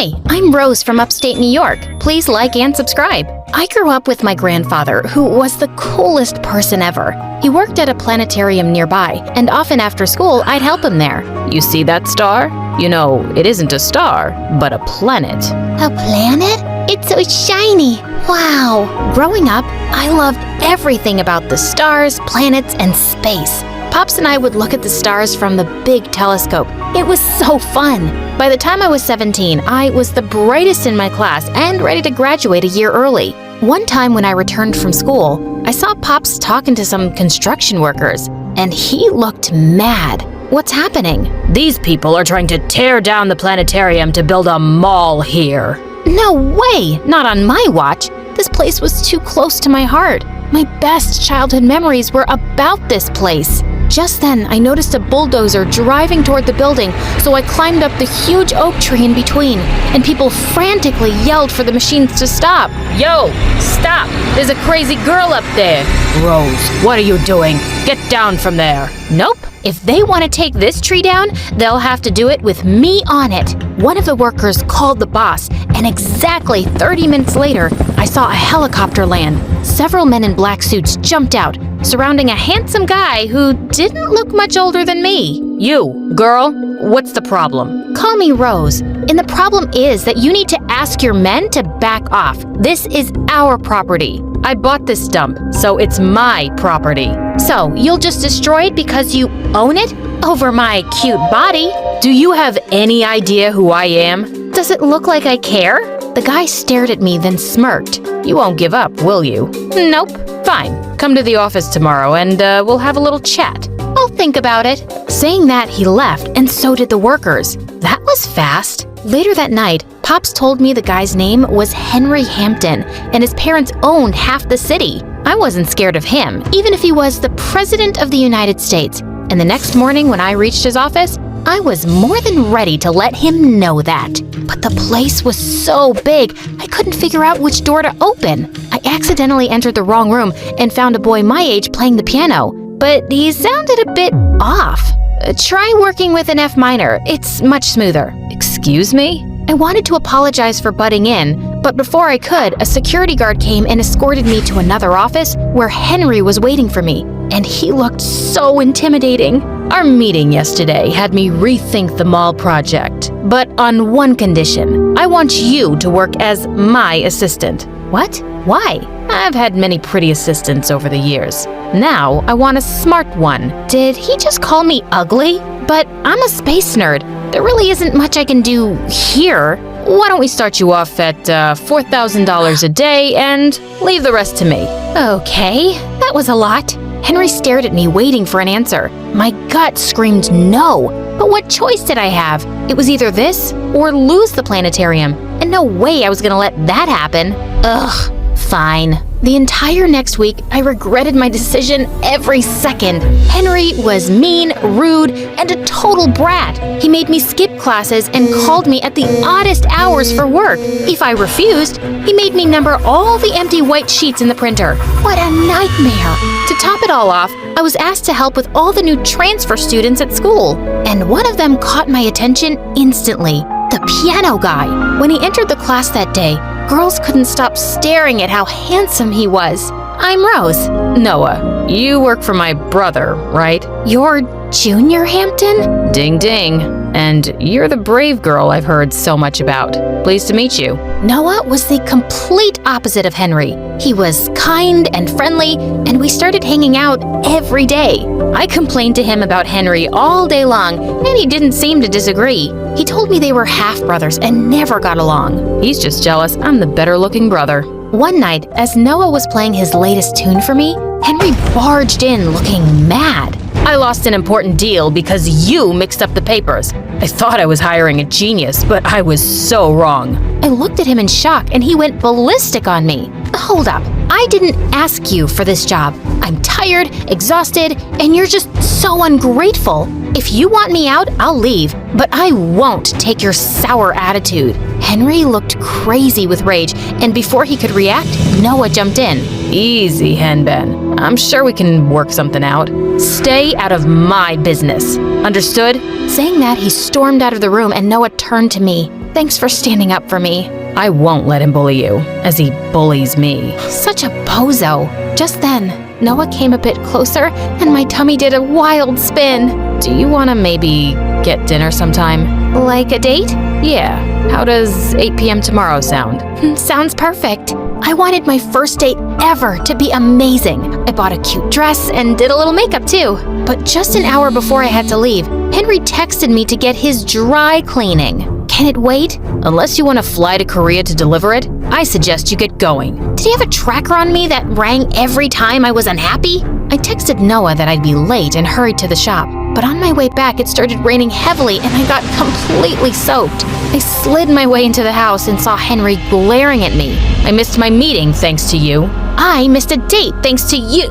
Hi, I'm Rose from upstate New York. Please like and subscribe. I grew up with my grandfather, who was the coolest person ever. He worked at a planetarium nearby, and often after school, I'd help him there. You see that star? You know, it isn't a star, but a planet. A planet? It's so shiny. Wow. Growing up, I loved everything about the stars, planets, and space. Pops and I would look at the stars from the big telescope. It was so fun. By the time I was 17, I was the brightest in my class and ready to graduate a year early. One time when I returned from school, I saw Pops talking to some construction workers, and he looked mad. What's happening? These people are trying to tear down the planetarium to build a mall here. No way! Not on my watch. This place was too close to my heart. My best childhood memories were about this place. Just then, I noticed a bulldozer driving toward the building, so I climbed up the huge oak tree in between, and people frantically yelled for the machines to stop. Yo, stop! There's a crazy girl up there. Rose, what are you doing? Get down from there. Nope. If they want to take this tree down, they'll have to do it with me on it. One of the workers called the boss, and exactly 30 minutes later, I saw a helicopter land. Several men in black suits jumped out, surrounding a handsome guy who didn't look much older than me. You, girl, what's the problem? Call me Rose, and the problem is that you need to ask your men to back off. This is our property. I bought this dump, so it's my property. So, you'll just destroy it because you own it? Over my cute body? Do you have any idea who I am? Does it look like I care? The guy stared at me, then smirked. You won't give up, will you? Nope. Fine. Come to the office tomorrow and we'll have a little chat. I'll think about it. Saying that, he left, and so did the workers. That was fast. Later that night, Pops told me the guy's name was Henry Hampton, and his parents owned half the city. I wasn't scared of him, even if he was the President of the United States. And the next morning when I reached his office, I was more than ready to let him know that. But the place was so big, I couldn't figure out which door to open. I accidentally entered the wrong room and found a boy my age playing the piano, but he sounded a bit off. Try working with an F minor, it's much smoother. Excuse me? I wanted to apologize for butting in, but before I could, a security guard came and escorted me to another office where Henry was waiting for me, and he looked so intimidating. Our meeting yesterday had me rethink the mall project, but on one condition. I want you to work as my assistant. What? Why? I've had many pretty assistants over the years. Now I want a smart one. Did he just call me ugly? But I'm a space nerd. There really isn't much I can do here. Why don't we start you off at $4,000 a day and leave the rest to me? Okay, that was a lot. Henry stared at me, waiting for an answer. My gut screamed no, but what choice did I have? It was either this or lose the planetarium, and no way I was gonna let that happen. Ugh, fine. The entire next week, I regretted my decision every second. Henry was mean, rude, and a total brat. He made me skip classes and called me at the oddest hours for work. If I refused, he made me number all the empty white sheets in the printer. What a nightmare! To top it all off, I was asked to help with all the new transfer students at school, and one of them caught my attention instantly. The piano guy. When he entered the class that day, girls couldn't stop staring at how handsome he was. I'm Rose. Noah, you work for my brother, right? You're Junior Hampton? Ding ding. And you're the brave girl I've heard so much about. Pleased to meet you. Noah was the complete opposite of Henry. He was kind and friendly, and we started hanging out every day. I complained to him about Henry all day long, and he didn't seem to disagree. He told me they were half-brothers and never got along. He's just jealous I'm the better-looking brother. One night, as Noah was playing his latest tune for me, Henry barged in looking mad. I lost an important deal because you mixed up the papers. I thought I was hiring a genius, but I was so wrong. I looked at him in shock, and he went ballistic on me. Hold up. I didn't ask you for this job. I'm tired, exhausted, and you're just so ungrateful. If you want me out, I'll leave, but I won't take your sour attitude. Henry looked crazy with rage, and before he could react, Noah jumped in. Easy, Henben. I'm sure we can work something out. Stay out of my business. Understood? Saying that, he stormed out of the room, and Noah turned to me. Thanks for standing up for me. I won't let him bully you, as he bullies me. Such a bozo. Just then, Noah came a bit closer and my tummy did a wild spin. Do you want to maybe get dinner sometime? Like a date? Yeah. How does 8 p.m. tomorrow sound? Sounds perfect. I wanted my first date ever to be amazing. I bought a cute dress and did a little makeup too. But just an hour before I had to leave, Henry texted me to get his dry cleaning. Can it wait? Unless you want to fly to Korea to deliver it, I suggest you get going. Did he have a tracker on me that rang every time I was unhappy? I texted Noah that I'd be late and hurried to the shop. But on my way back, it started raining heavily and I got completely soaked. I slid my way into the house and saw Henry glaring at me. I missed my meeting thanks to you. I missed a date thanks to you.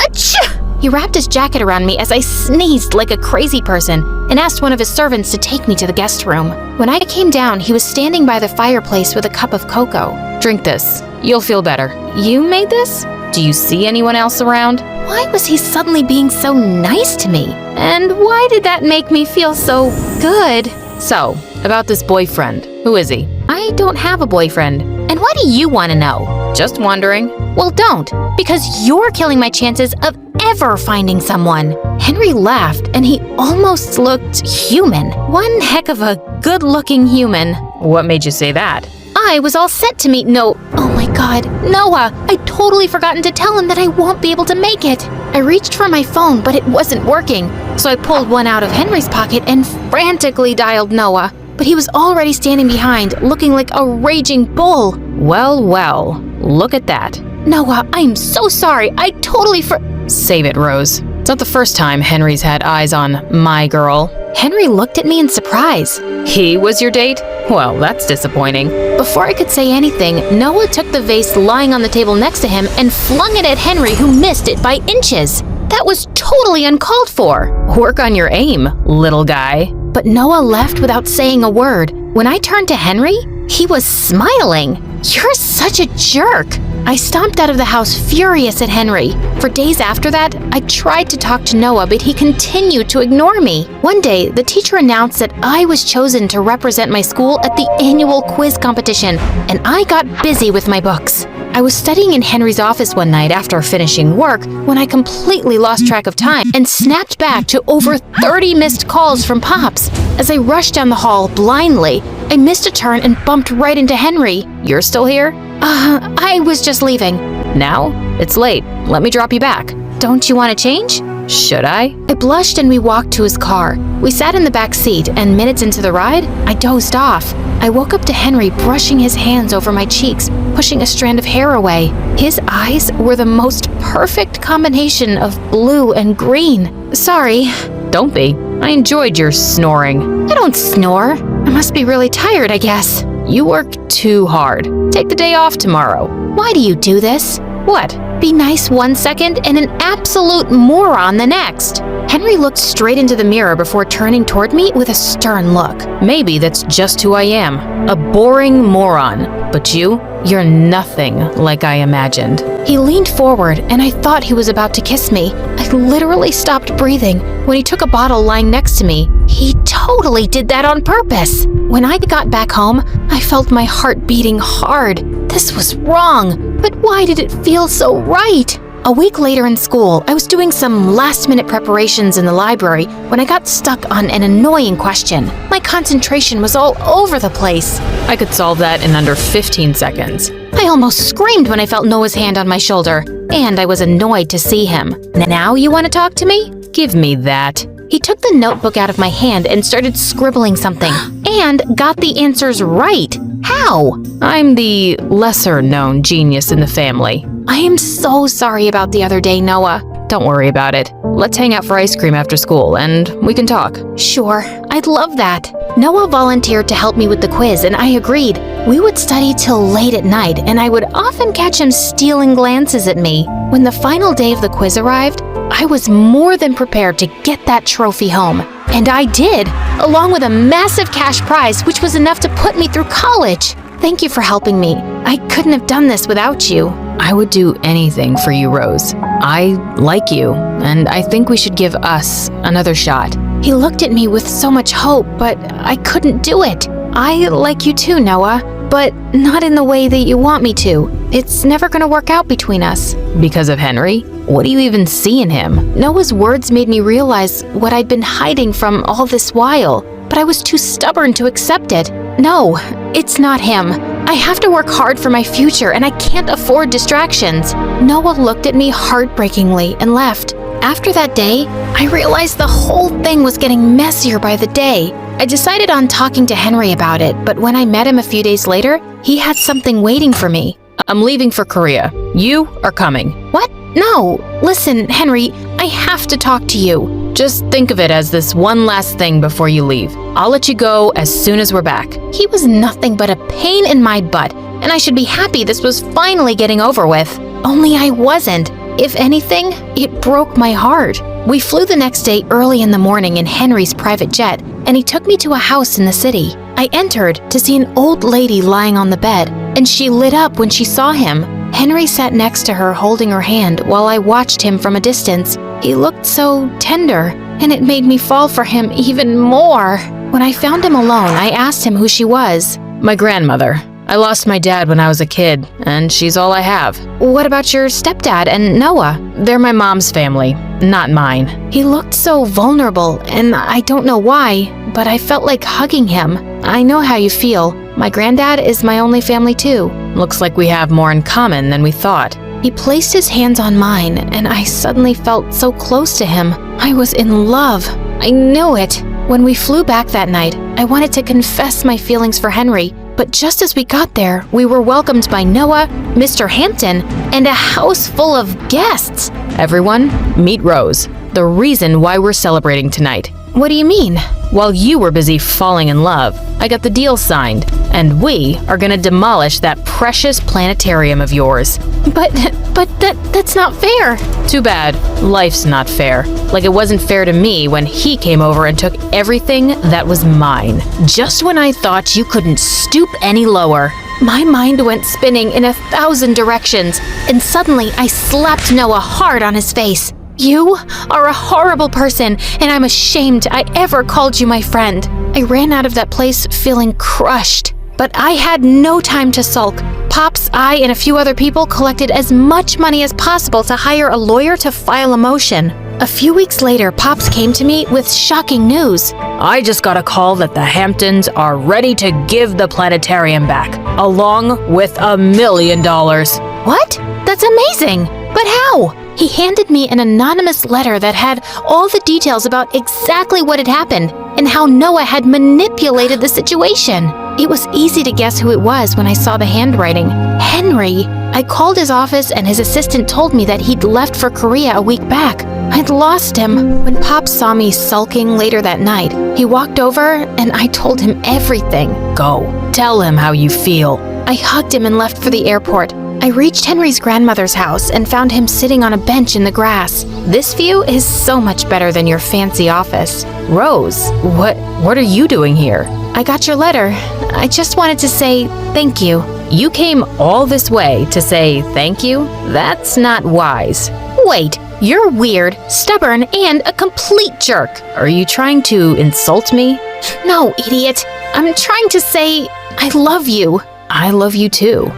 Achoo! He wrapped his jacket around me as I sneezed like a crazy person and asked one of his servants to take me to the guest room. When I came down, he was standing by the fireplace with a cup of cocoa. Drink this. You'll feel better. You made this? Do you see anyone else around? Why was he suddenly being so nice to me? And why did that make me feel so good? So, about this boyfriend. Who is he? I don't have a boyfriend. And why do you want to know? Just wondering. Well, don't, because you're killing my chances of ever finding someone. Henry laughed and he almost looked human. One heck of a good-looking human. What made you say that? I was all set to meet Oh my God, Noah! I'd totally forgotten to tell him that I won't be able to make it. I reached for my phone, but it wasn't working. So I pulled one out of Henry's pocket and frantically dialed Noah. But he was already standing behind, looking like a raging bull. Well, well, look at that. Noah, I'm so sorry. I totally Save it, Rose. It's not the first time Henry's had eyes on my girl. Henry looked at me in surprise. He was your date? Well, that's disappointing. Before I could say anything, Noah took the vase lying on the table next to him and flung it at Henry, who missed it by inches. That was totally uncalled for. Work on your aim, little guy. But Noah left without saying a word. When I turned to Henry, he was smiling. You're such a jerk. I stomped out of the house furious at Henry. For days after that, I tried to talk to Noah, but he continued to ignore me. One day, the teacher announced that I was chosen to represent my school at the annual quiz competition, and I got busy with my books. I was studying in Henry's office one night after finishing work when I completely lost track of time and snapped back to over 30 missed calls from Pops. As I rushed down the hall blindly, I missed a turn and bumped right into Henry. You're still here? I was just leaving. Now? It's late. Let me drop you back. Don't you want to change? Should I? I blushed and we walked to his car. We sat in the back seat and minutes into the ride, I dozed off. I woke up to Henry brushing his hands over my cheeks, pushing a strand of hair away. His eyes were the most perfect combination of blue and green. Sorry. Don't be. I enjoyed your snoring. I don't snore. I must be really tired, I guess. You work too hard. Take the day off tomorrow. Why do you do this? What? Be nice one second and an absolute moron the next. Henry looked straight into the mirror before turning toward me with a stern look. Maybe that's just who I am. A boring moron. But you're nothing like I imagined. He leaned forward and I thought he was about to kiss me. I literally stopped breathing when he took a bottle lying next to me. He totally did that on purpose. When I got back home, I felt my heart beating hard. This was wrong, but why did it feel so right? A week later in school, I was doing some last-minute preparations in the library when I got stuck on an annoying question. My concentration was all over the place. I could solve that in under 15 seconds. I almost screamed when I felt Noah's hand on my shoulder, and I was annoyed to see him. Now you want to talk to me? Give me that. He took the notebook out of my hand and started scribbling something, and got the answers right. How? I'm the lesser-known genius in the family. I am so sorry about the other day, Noah. Don't worry about it. Let's hang out for ice cream after school, and we can talk. Sure, I'd love that. Noah volunteered to help me with the quiz, and I agreed. We would study till late at night, and I would often catch him stealing glances at me. When the final day of the quiz arrived, I was more than prepared to get that trophy home. And I did, along with a massive cash prize, which was enough to put me through college. Thank you for helping me. I couldn't have done this without you. I would do anything for you, Rose. I like you, and I think we should give us another shot. He looked at me with so much hope, but I couldn't do it. I like you too, Noah, but not in the way that you want me to. It's never gonna work out between us. Because of Henry? What do you even see in him? Noah's words made me realize what I'd been hiding from all this while, but I was too stubborn to accept it. No, it's not him. I have to work hard for my future, and I can't afford distractions. Noah looked at me heartbreakingly and left. After that day, I realized the whole thing was getting messier by the day. I decided on talking to Henry about it, but when I met him a few days later, he had something waiting for me. I'm leaving for Korea. You are coming. What? No. Listen, Henry, I have to talk to you. Just think of it as this one last thing before you leave. I'll let you go as soon as we're back. He was nothing but a pain in my butt, and I should be happy this was finally getting over with. Only I wasn't. If anything, it broke my heart. We flew the next day early in the morning in Henry's private jet, and he took me to a house in the city. I entered to see an old lady lying on the bed, and she lit up when she saw him. Henry sat next to her holding her hand while I watched him from a distance. He looked so tender, and it made me fall for him even more. When I found him alone, I asked him who she was. My grandmother. I lost my dad when I was a kid, and she's all I have. What about your stepdad and Noah? They're my mom's family, not mine. He looked so vulnerable, and I don't know why, but I felt like hugging him. I know how you feel. My granddad is my only family too. Looks like we have more in common than we thought. He placed his hands on mine, and I suddenly felt so close to him. I was in love. I knew it. When we flew back that night, I wanted to confess my feelings for Henry, but just as we got there, we were welcomed by Noah, Mr. Hampton, and a house full of guests. Everyone, meet Rose, the reason why we're celebrating tonight. What do you mean? While you were busy falling in love, I got the deal signed, and we are gonna demolish that precious planetarium of yours. But that's not fair. Too bad. Life's not fair. Like it wasn't fair to me when he came over and took everything that was mine. Just when I thought you couldn't stoop any lower. My mind went spinning in 1,000 directions, and suddenly I slapped Noah hard on his face. You are a horrible person, and I'm ashamed I ever called you my friend. I ran out of that place feeling crushed, but I had no time to sulk. Pops, I, and a few other people collected as much money as possible to hire a lawyer to file a motion. A few weeks later, Pops came to me with shocking news. I just got a call that the Hamptons are ready to give the planetarium back, along with $1 million. What? That's amazing! But how? He handed me an anonymous letter that had all the details about exactly what had happened and how Noah had manipulated the situation. It was easy to guess who it was when I saw the handwriting. Henry. I called his office and his assistant told me that he'd left for Korea a week back. I'd lost him. When Pop saw me sulking later that night, he walked over and I told him everything. Go. Tell him how you feel. I hugged him and left for the airport. I reached Henry's grandmother's house and found him sitting on a bench in the grass. This view is so much better than your fancy office. Rose, what are you doing here? I got your letter. I just wanted to say thank you. You came all this way to say thank you? That's not wise. Wait, you're weird, stubborn, and a complete jerk. Are you trying to insult me? No, idiot. I'm trying to say I love you. I love you too.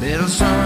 Little sun